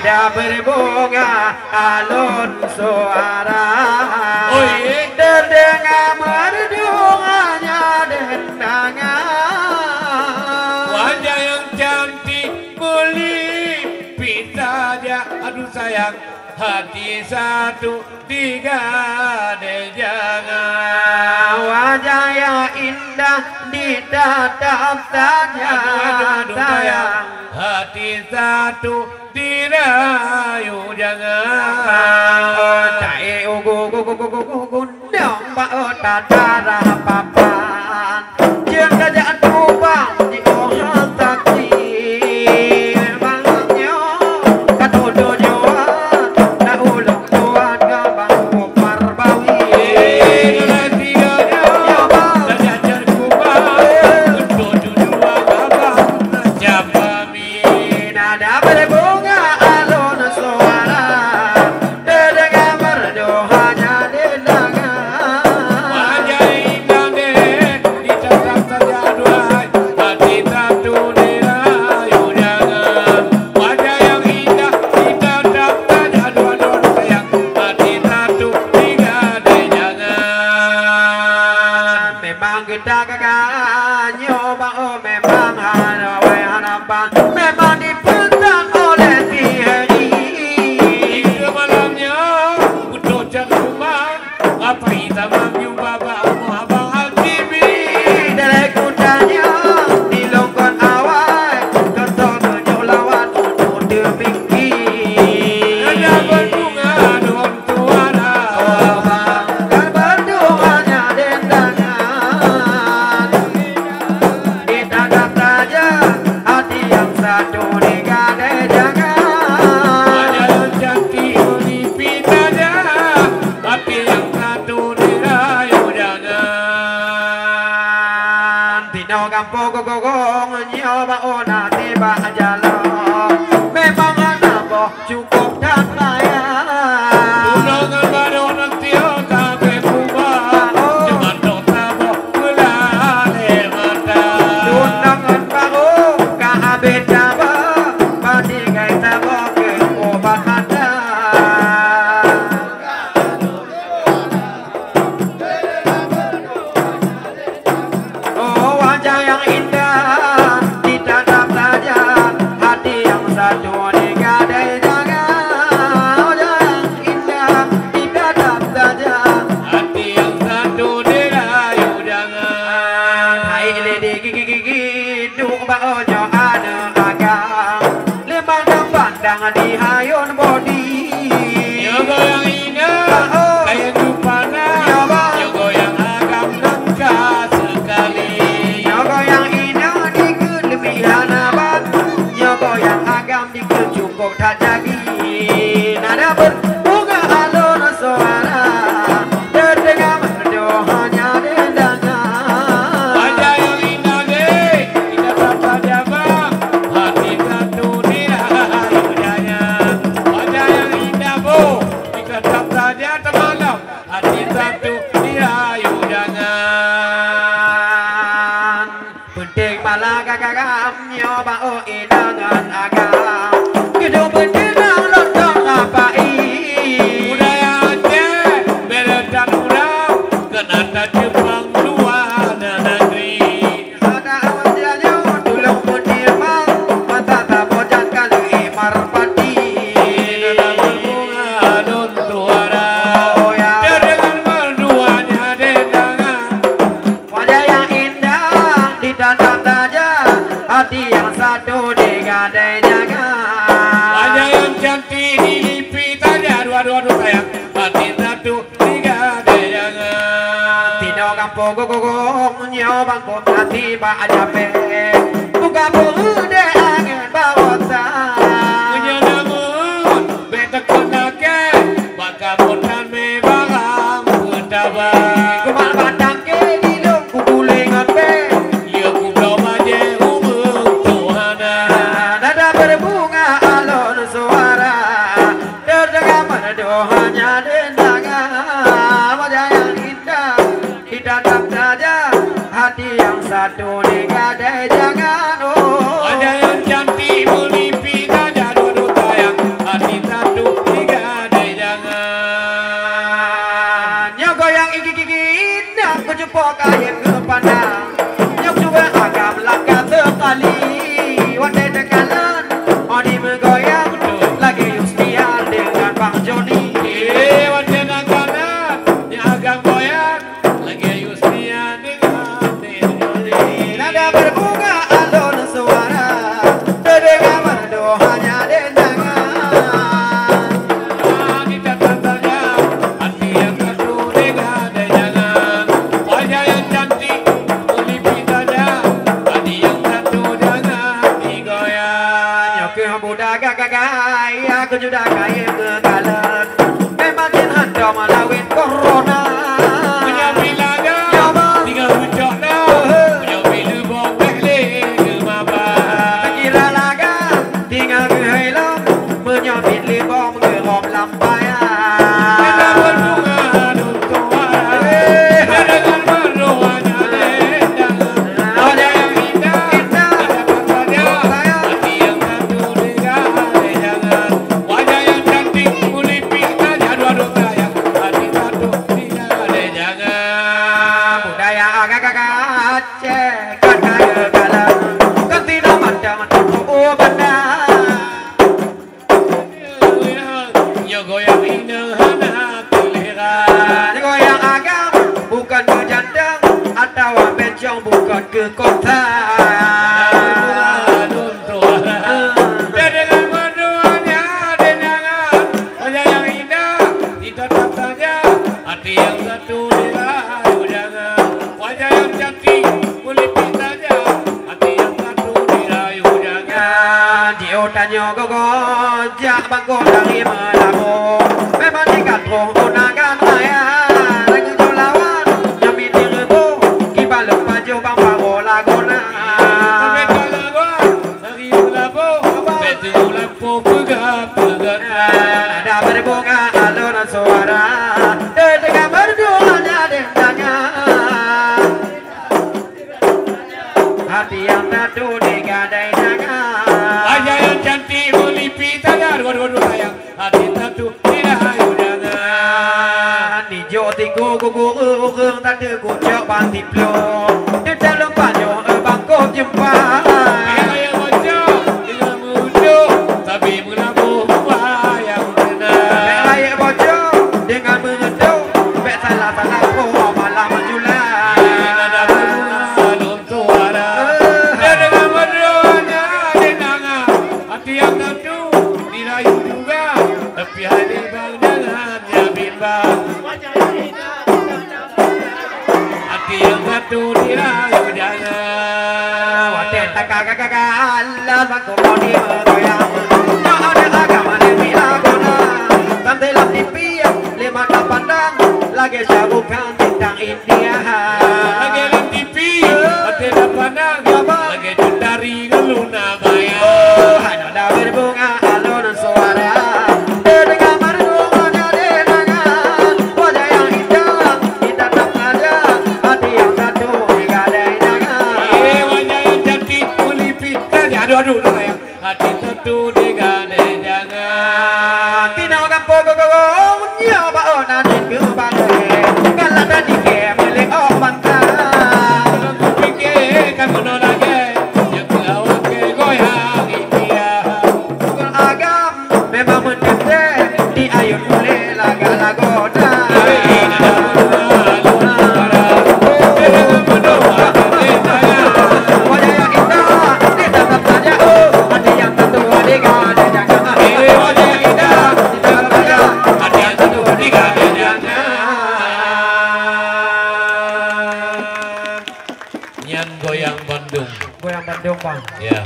tidak berbunga alun suara terdengar merduanya dendangan wajah yang cantik melipit saja aduh sayang hati satu tiga jangan wajah yang indah ditatap saja sayang hati satu dirayu jangan cai gundong pak tatara papan jeung kerjaan kubang di orang saksi bangnya katodo joan na ulung tuan gabang kopar bawi nada berbunga alun suara terdengar merduanya dendangan wajah indah deh ditatap saja duai hati satu dirayu jangan wajah yang indah ditatap saja dua-dua sayang hati satu tiga jangan memang kita kagak nyoba memang harapan memang dipentang oleh TNI hingga malamnya kudocan rumah apa kita manggil bapak abang Hatimi dari kudanya di longkon awal ketol tunjuk lawan untuk demingki ada berbunga don tuara kan berdoanya dendangan ditatap saja hati yang satu digadai jangan wajah yang cantik melipit saja hati yang satu dirayu jangan Tino kampung gogong nyoba ona tiba jalan memang anak boh cukup dan layak tunangan baru nanti sampai kubah jangan dosa boh melalui mata tunangan baru kaabet jaba bandingai tabo ke obat ada oh wajah yang indah ditatap saja hati yang satu digadai jangan wajah yang indah ditatap saja hati yang satu dirayu jangan hai lady gigi duk baonyo ada agam lemang dan pandang di hayun body Yogo yang indah kayak dupana Yogo yang agam nangka sekali Yogo yang indah di kelebihan abad Yogo yang agam di kecukup tak jadi nada berbunga alun suara terdengar merduanya dendangan wajah yang indah deh kita tatap jaga hati satu dirayu jangan wajah yang indah bu kita tatap saja termalam hati satu dirayu jangan penting malah kakak nyoba oh idangan agam gedung bendera lontong apa budayanya beredan udah kenapa Jepang luar negeri ada awalnya tulung mendirmang mata tabojan kali marpati dalam berbunga don tuara oh ya terdengar merduanya dendangan wajah yang indah ditatap saja hati yang satu digadai jangan wajah yang cantik dilipit aja dua-dua sayang hati satu tiga jangan Tino kampung gogong nyobang kota tiba aja pe buka bude angin bawa menyenamun betek konake maka mutan me barang bertabang kumal batang ke dilung kukulingan pe dia kublau maje umur tuhana nada berbunga alun suara terdengar merduanya dendangan wajah yang indah ditatap saja hati yang satu digadai jangan oh wajah yang cantik melipit aja dua-dua sayang hati aku sudah kaya kekalan. Memang jangan kau melawin corona. Punya bilaga, tinggal ucap dah. Punya bila bokeh le ke maba. Kira laga, tinggal ke hilang. Menyambit libom ke hom lampaya. Kita berbunga untuk arah. Dengan berdoanya lendang. Wajah yang indah, dapat saja. Hati yang satu dengan jangan. Wajah yang cantik mulipik saja dua-dua sayang. Hati satu dengan jangan. Budaya agak-agak cek kekalan. Ganti nama jangan oh benda. Yo goyang indah hati lihat. Goyang agam bukan ke jandang atau bencong bukan ke kota. Dan dengan berdoanya dengangan wajah yang indah ditatap saja hati yang satu dirayu jangan wajah yang cantik mulipik saja hati yang satu dirayu jangan. Jio tanyo gogo jak bangko dari melabu. Memang dikat roh unagan maya. Lagi jolawan nyami dirimu kiba lupa jo bang paro lagona. Sampai kalawan dari ulapo betul ulapo pegat. Ada berbunga alun suara. Dengan berdoanya dengangan. Hati yang satu digadai jangan. Wajah yang cantik melipik saja dua-dua sayang hati satu dirayu jangan. Ni jo tiku gugu urung tak ada kucok banti plo. Di dalam panyo bangkok jumpa. Ayah bocor dengan muncul tapi melabuh buah yang benar. Air bocor dengan mengetuk. Bek salah-salah ko malah menjulang. Ada berbunga dalam suara. Dan dengan berdoanya dengangan hati yang satu dirayu juga. Tapi hati bang dengannya bimbang. Hati yang satu dirayu jangan. Wadah kakak-kakak Allah bangkok moni bergoyang. Yang ada agama lebih agona. Sampai lap di piang lima tak pandang. Lagi syabukan bintang India. Lagi di TV, hati dah pandang. Lagi cutari geluna bayang. Oh, ada berbunga alun suara. Dengan berdoanya dengangan. Wajah yang indah kita tak saja. Hati yang satu digadai jangan. Wajah yang cantik melipik saja. Aduh sayang. Hati satu digadai jangan. Tino kampo gogo nyoba onan ke bangai. Kalau tadi ke milik bangka. Kalau ku fikir kan benar lagi. Yang kelawat ke goyang India. Bukan agam memang mendetek di ayun boleh laga-lagona. Wajah yang indah ditatap saja. Oh, hati yang satu digadai jangan. Wajah yang indah ditatap saja. Hati yang satu digadai jangan. Nyan goyang Bandung. Goyang Bandung bang. Ya.